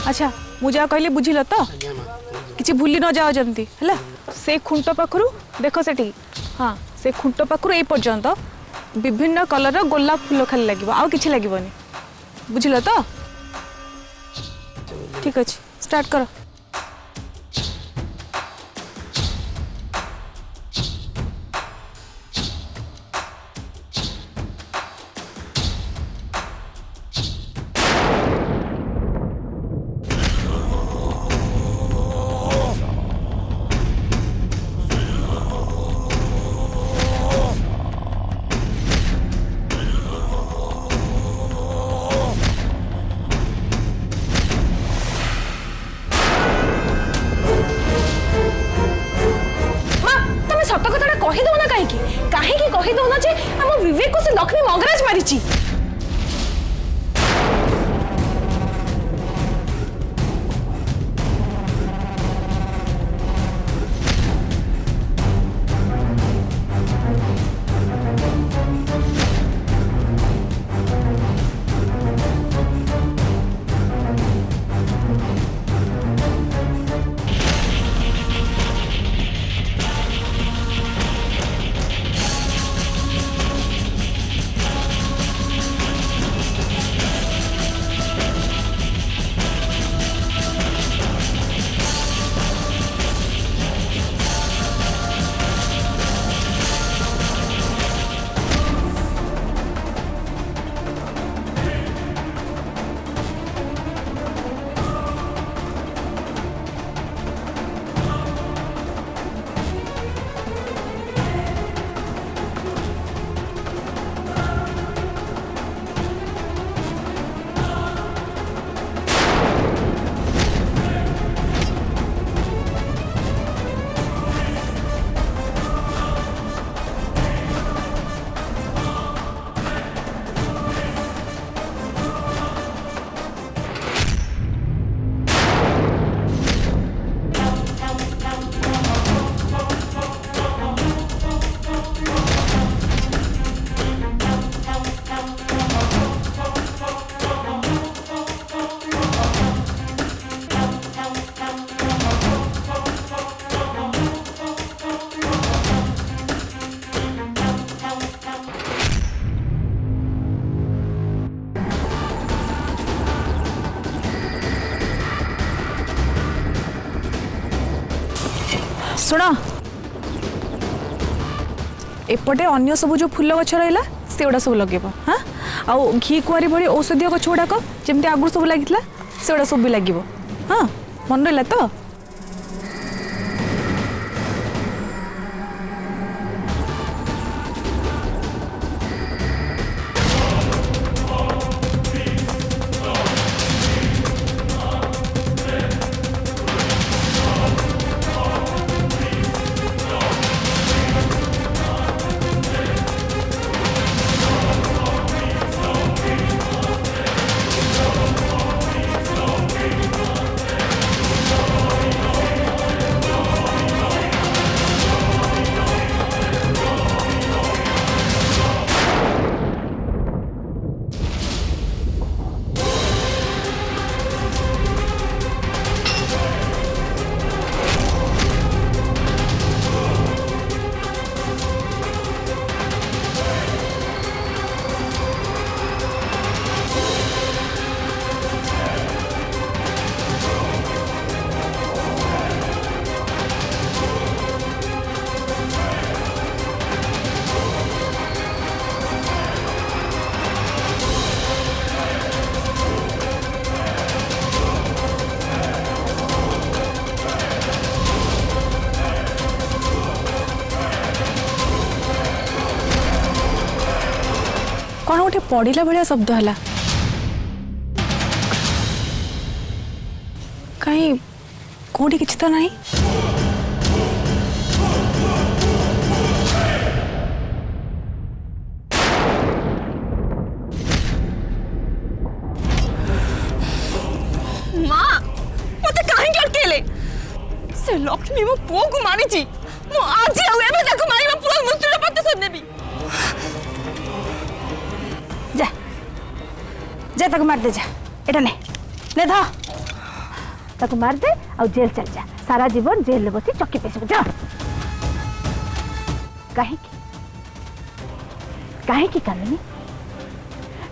अच्छा मुझे कहली बुझिल तो किसी भूली न जाओ जमती है से खुंट पाखु देख से हाँ से खुंट पाखु ये पर्यंत विभिन्न कलर गोलाप फूल खाली लगे आउ कि लगे बुझिल तो ठीक अच्छे स्टार्ट कर कही दो ना जे हम विवेक को से लक्ष्मी मंगराज मारी शुण एपटे अन्य सब जो फूल गछ रहा से गुड़ा सब लगे हाँ आउ घी कुआरी भली औषधीय गछ गुड़ाक जमी आगुरी सब लगी से गुड़ा सब भी लगे हाँ मन रहा तो कौन गोटे पड़ा भाया शब्द है कहीं कौटी किसी तो नहीं माँ मते कहीं अटकेले से लक्ष्मी मो पुओ को मारी मो आज एबे ताको मारिबा पूरा मृत्युर प्रतिशोध नेबी जा जा तक मार दे जा एटा ने ले धा ताको मार दे और जेल चल जा सारा जीवन जेल में बसी चक्की पेश जा कहीं कामिनी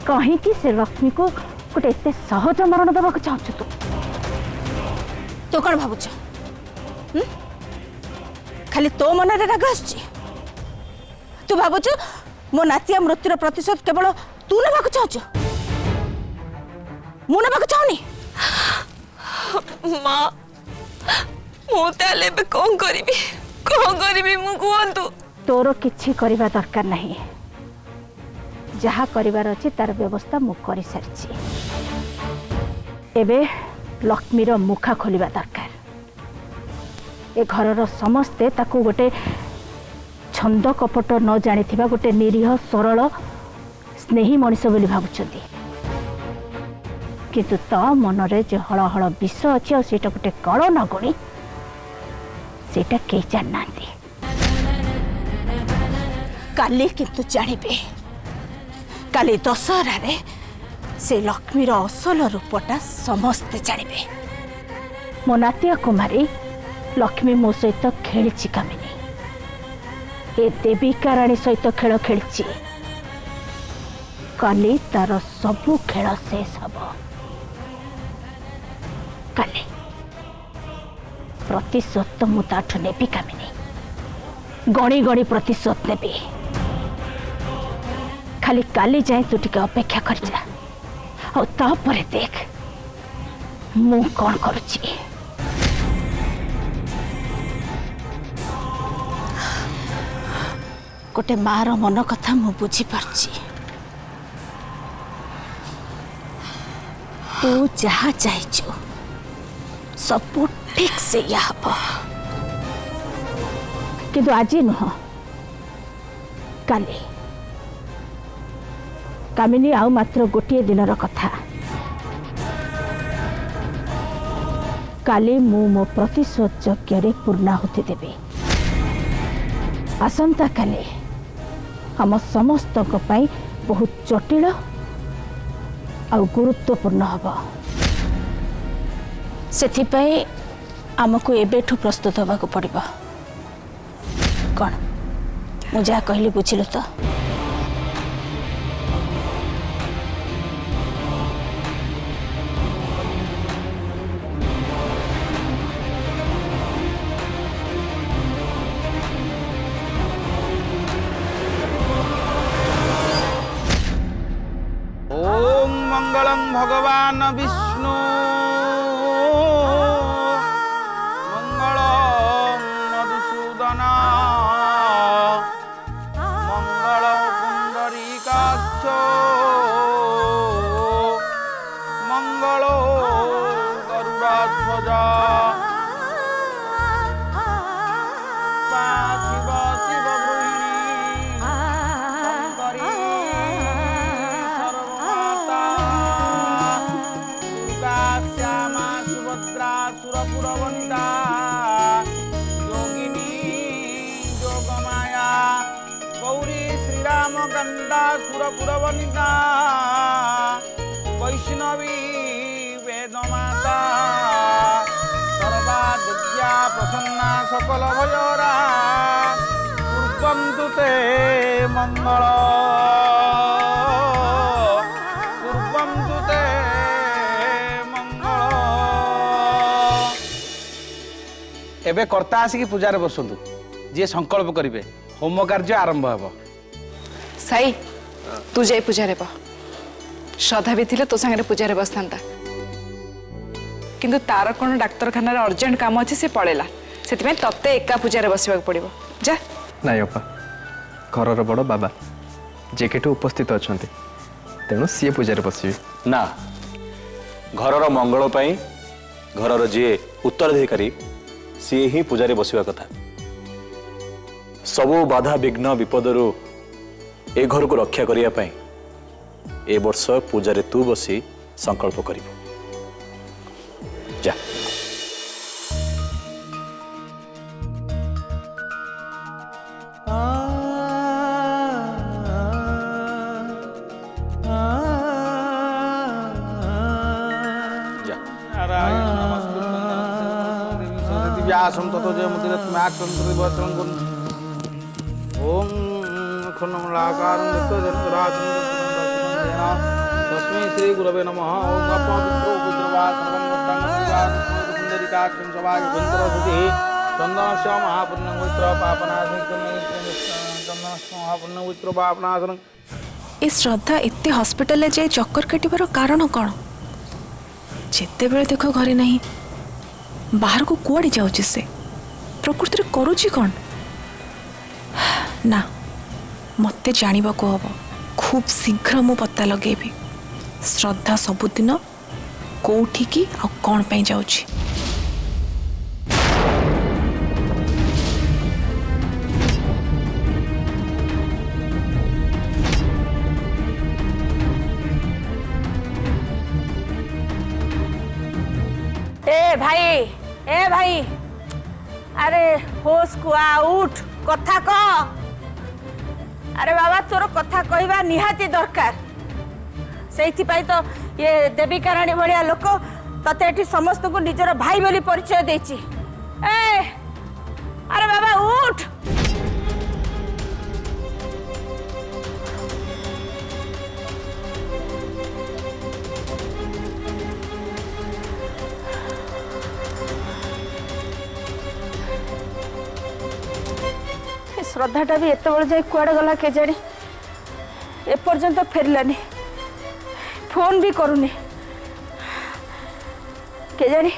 कहीं से लक्ष्मी को गोटे एत सहज मरण दबा चाहू तू तो कौन भावुच खाली तो मन राग आस तू भावुच मो नातिया मृत्युर प्रतिशोध केवल तू ना चाहू मु ना चाहूनी माँ मुझे कौन करी मु कहतु तोर किछि करिबा दरकार नहीं जहा करिवार अछि तार व्यवस्था मु करि सारिछि एबे लक्ष्मीर मुखा खोलिबा दरकार ए घरर समस्ते ताकू गोटे छंद कपट न जानिथिबा गोटे निरीह सरल स्नेही मनीष बोली भाबुछंती किंतु तो मनरे जो हल हल विष अच्छी और सेटा गोटे कल न गुणी सेटा कई जानना काली किंतु जानबे काली दशहरा रे से लक्ष्मीर असल रूपटा समस्ते जानबे मो नातिया कुमारी लक्ष्मी मो सहित खेली कामिनी ए देविका राणी सहित खेल खेली काली तार सबू खेल शेष हम काली प्रतिशोध तो मुझे नेबी कामिनी गणी गणी प्रतिशोध नेबी खाली काली जाए तू टिके अपेक्षा कर जा और तापरे देख मु कौन करुची गोटे मार मन कथा मु बुझी पारची तू जहा चाहचु सब ठीक से या हब किंतु आज नुह काली कामिनी आउ मात्र गोटे दिनर कथा काली मु मो प्रतिशोध यज्ञ पूर्णाहुति देवी आसंता काली हम समस्त बहुत जटिल आ गुरुत्वपूर्ण हम से आमको एबेठू प्रस्तुत होगा पड़ो कौन मु जहाँ कहली बुझिलु तो ओम मंगलम भगवान विष्णु मंगलम मधुसूदन मंगल पुंडरीकाक्ष मंगलो गरुड़ध्वजा शिव शिव सुरपुरवनिता योगिनी योगमाया गौरी श्रीराम गंगा सुरपुरवनिता वैष्णवी वेदमाता सर्वाद्या प्रसन्ना सकल भयरा कुर्वन्तु ते मंगल कुर्वन्तु ते एबे कर्ता आसिक पूजार बसतु जी संकल्प करेंगे होम कार्य आरंभ हे साई तू जाई पूजारे श्रद्धा भी थिले तो संगे पूजारे बसता किंतु तार कौन डाक्तरखाना अर्जेंट काम अच्छे से पड़ेला से तत्ते एका पूजारे बसवा पड़ो जा नाई अपा घर बड़ बाबा जेकेठू उपस्थित अच्छा तेणु सी पूजारे बसबी ना घरर मंगल पाई घरर जी उत्तराधिकारी सी ही पूजारे बसवा कथा सबु बाधा विघ्न विपदरु ए घर को रक्षा करिया पाई ए वर्ष पूजारे तू बसी संकल्प करिबो जा नारायण नमस्कृतं व्यासं ततो जयमुदिरत्म्याक्षं ओम खन्नमलाकारं दत्तजनराजं तस्मै श्री गुरवे नमः ओम अपवित्रो पुत्रवा सर्वं वत्तांगं सुंदरिकाक्षं सभाय बंदरसुति चन्दनस्य महापुण्यं पवित्र पापनाशनं चन्दनस्य महापुण्यं पवित्र पापनाशनं। ए श्रद्धा एते हॉस्पिटल जाए चक्कर काटिबार कारण कौन? जिते बेले देख घरे नहीं बाहर को कुआड़े जाऊँ से प्रकृति करुच्ची कौन ना मते जानिबा को हबो। खूब शीघ्र मु पता लगेबी श्रद्धा सबुदिन कोठी की आ कौन पे जाउची। ए भाई अरे होश को आ उठ कथा कह। अरे बाबा तोर कथा कहवा निहाती दरकार से तो ये देविका राणी भाया लोक तते एठी समस्त को निजर भाई बोली परिचय देछि। अरे बाबा उठ। श्रद्धाटा भी एत बड़े जाए कुआड़े गला के जानी एपर्यंत फेरलानी फोन भी करूनी के जानी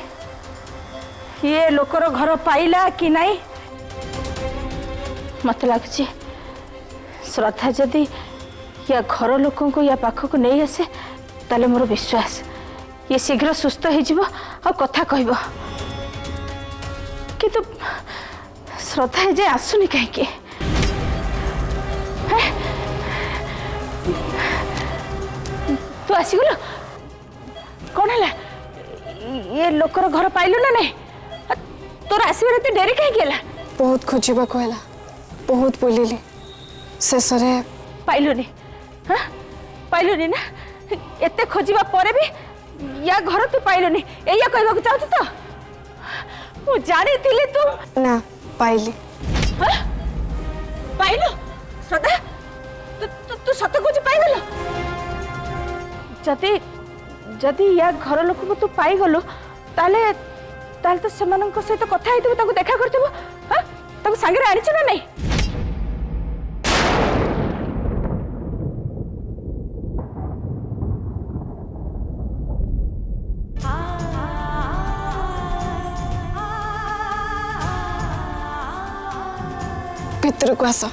ये लोकर घर पाइला कि नहीं। मत लगुच श्रद्धा जदि या घर लोक को या पाख को नहीं आसे ताले मोर विश्वास ये शीघ्र सुस्थ हो कथा कहब किंतु श्रद्धा जे आसुनी कहीं तू आसीगलु कौन है ये लोकर घर पाइलु ना नहीं तोर आसबार एत डेरी कहीं बहुत खोजा कहला बहुत बुलिली शेष पाइलुनी हाँ पाइलुनी ना एते खोजा पर भी या घर तू पाइलुनी या कहबा को चाहत तो मु जानी थिली तू ना पाइली। हाँ पाइलु श्रद्धा तू सत कुछ पाइगल जदि जदि या घर लोक को तू पाइगलु ताले ताले तो सेमानन को सहित कथा हेतु ताको देखा करथबो। हां ताको संगे आनिछ ना नहीं भितर को आस।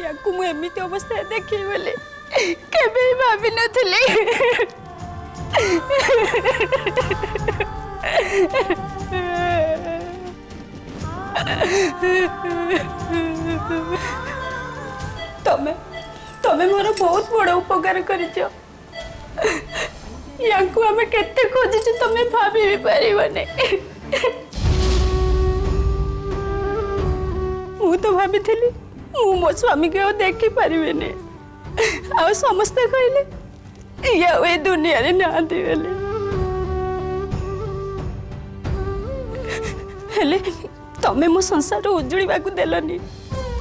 या एमती अवस्था देखी बोले केबे भाभी नथिले। तमे तमे मोर बहुत बड़ उपकार करिछ याकू हमें केते खोजिछ तमे भाभी भी परिबने। मु तो भाभी थिली मु मो स्वामी के देखि परिबने आ समस्त कहले या ए दुनिया रे ना दिले हेले तमे मो संसार उजुड़ीबा को देलनी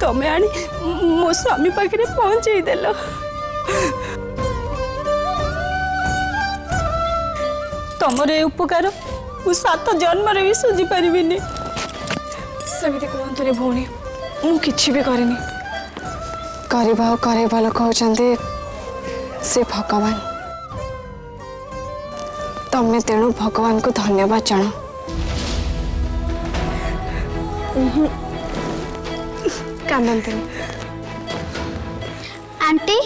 तमे आनी मो स्वामी पाखरे पहुंचाई देल। तमर ए उपकार मु 7 जन्म रे भी सुझी परिबिनी। सेमिति कहतुनी भौणी मु किछि भी करिनी करे लोक होचंदी से भगवान तमे तेणु भगवान को धन्यवाद जाना। कांदंतनी आंटी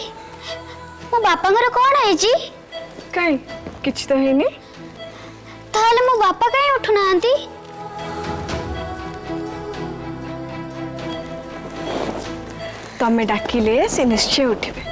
मो बापांगर कौन है जी काई किछि तो हेनी ताहले मो बापा काई उठना आंटी तमे डाकिले से निश्चय उठिबे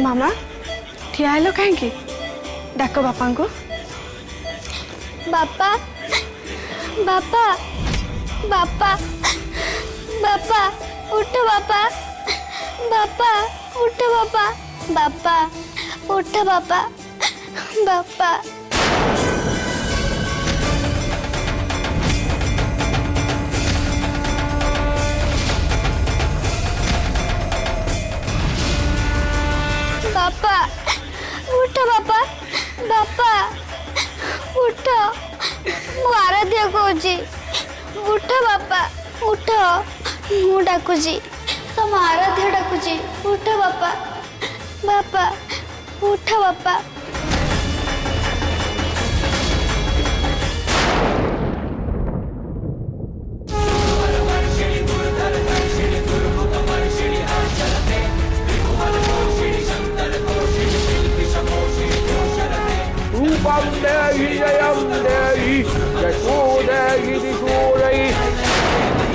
मामा ठिया हेलो कहीं डाक बापा को बापा बापा बापा बापा उठ बापा बापा उठ बापा बापा उठ बापा बापा बापा उठ बापा बापा उठ मु आराध्य कौची उठ बापा उठ मु डाकुची तुम आराध्य डाकुची उठ बापा बापा उठ बापा रूपम देहि जयम देहि यशो देहि दिशो देहि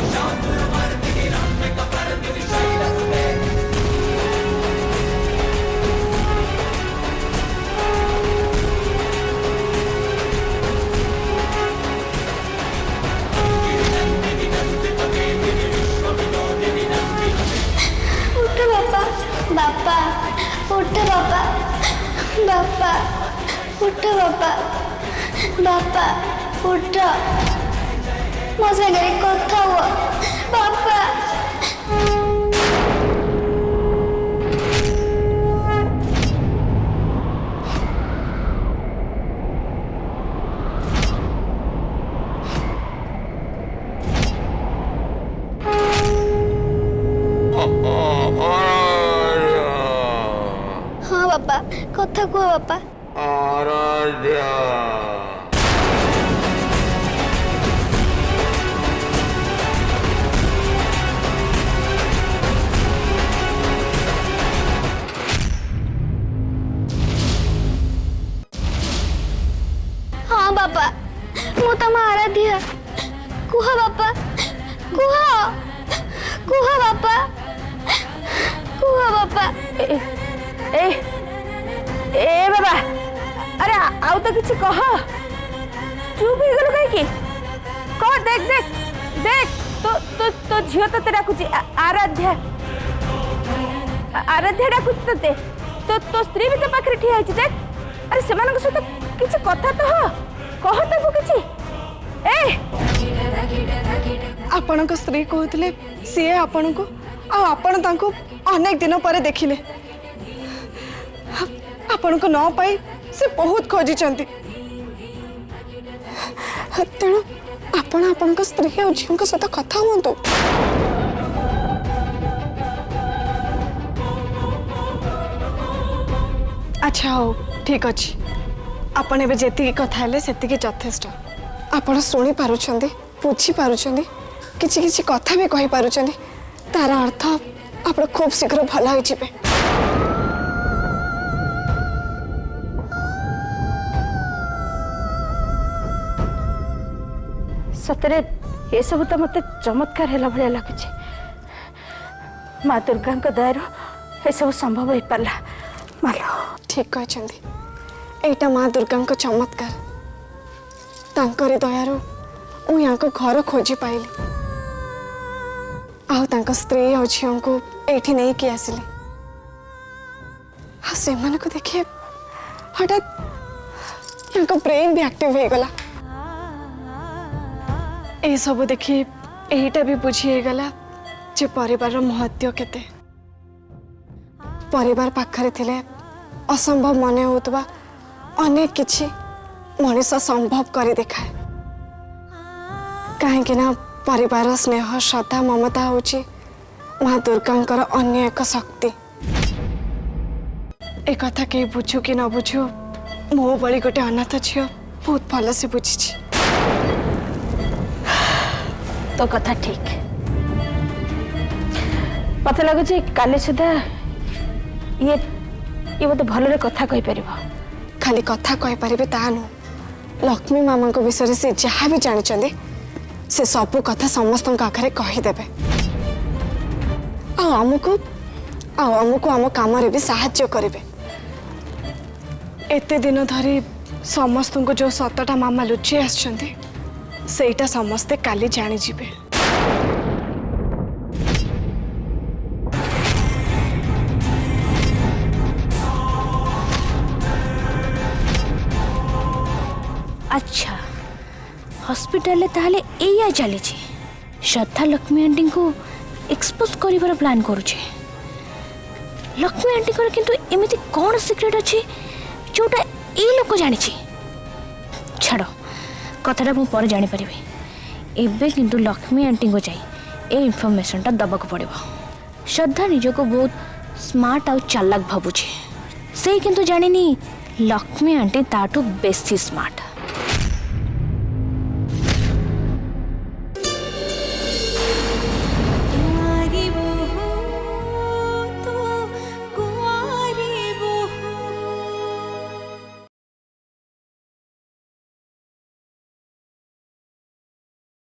उठ बापा बापा उठ बापा बापा उठ बापा बापा उठ मो सागर कथा हुआ बापा हाँ बापा कथा कुह बापा आराध्या हाँ बापा मु तम आराध्या कुह बापा कुह कुह बापा कुह बापा ए ए बाबा अरे आउ तो किसी कह चुप हो गलु कहीं कह देख देख देख तो तो तो झियो तो डाकुची आराध्या आराध्या डाकुची तते तो तो स्त्री भी तो पाखरे ठिया है देख अरे से मानक सहित किसी कथा तो हो कह ताको किसी ए आपण स्त्री कहते सी आपण को आपण तांको अनेक दिन पर देखिले आपण को न पाई से बहुत खोजी तेणु आपण आपण स्त्री और झील सहित कथा हूँ अच्छा हो ठीक अच्छे आपण एबे जेतिकी कथा हेले सेतिकी यथेष्ट आपण शुणी पारुछंदी बुझी पारुछंदी किछि किछि कथा भी कहि पारुछंदी तार अर्थ आपण खूब शीघ्र भल हो जिवे सतरे ये सब तो मत चमत्कार है भाया लगुच माँ दुर्गा दयार ये सब संभव हो पारा मालो ठीक कहते एटा माँ दुर्गा चमत्कार तांकरी दयार मु यहाँ घर खोजी पाइली आ स्त्री और झील को एठी नहीं कि आसिली से को देखिए हठात यहाँ ब्रेन भी एक्टिव हो गला ए सब देखी एटा भी बुझी गला जे परिवार महत्व केते परिवार पाखरे थिले असंभव मन होता अनेक किछि मनीष संभव कर देखाए कहीं परिवार स्नेह श्रद्धा ममता होची माँ दुर्गांकर अन्य एक शक्ति। एक कथा कहीं बुझू कि न बुझू मो बड़ी गोटे अनाथ झील बहुत भल से बुझी। तो कथा ठीक मत लगुच काली सुधा ये मत भल कथा कही पार खाली कथा कही पारे ता नु लक्ष्मी मामा विषय से जहाँ भी जानते से सबू कथा समस्त आगे कहीदेवे आमको आम काम भी साहाय्य करेंगे। एते दिन धरी समस्त को जो सतटा मामा लुचि आसटा समस्ते काली जानीजे। अच्छा हॉस्पिटल ताहले एया चली श्रद्धा लक्ष्मी आंटी को एक्सपोज कर प्लान करुचे। लक्ष्मी आंटी को किंतु एमिति कौन सिक्रेट अच्छी जोटा ये लोक जानी छाड़ कथाटा मुझे पर जापर एवं किंतु लक्ष्मी आंटी को जाए इनफर्मेशनटा दबा पड़ो। श्रद्धा निजको बहुत स्मार्ट आउ चालाक भावुचे से किंतु जानी लक्ष्मी आंटी ताठू बेसी स्मार्ट।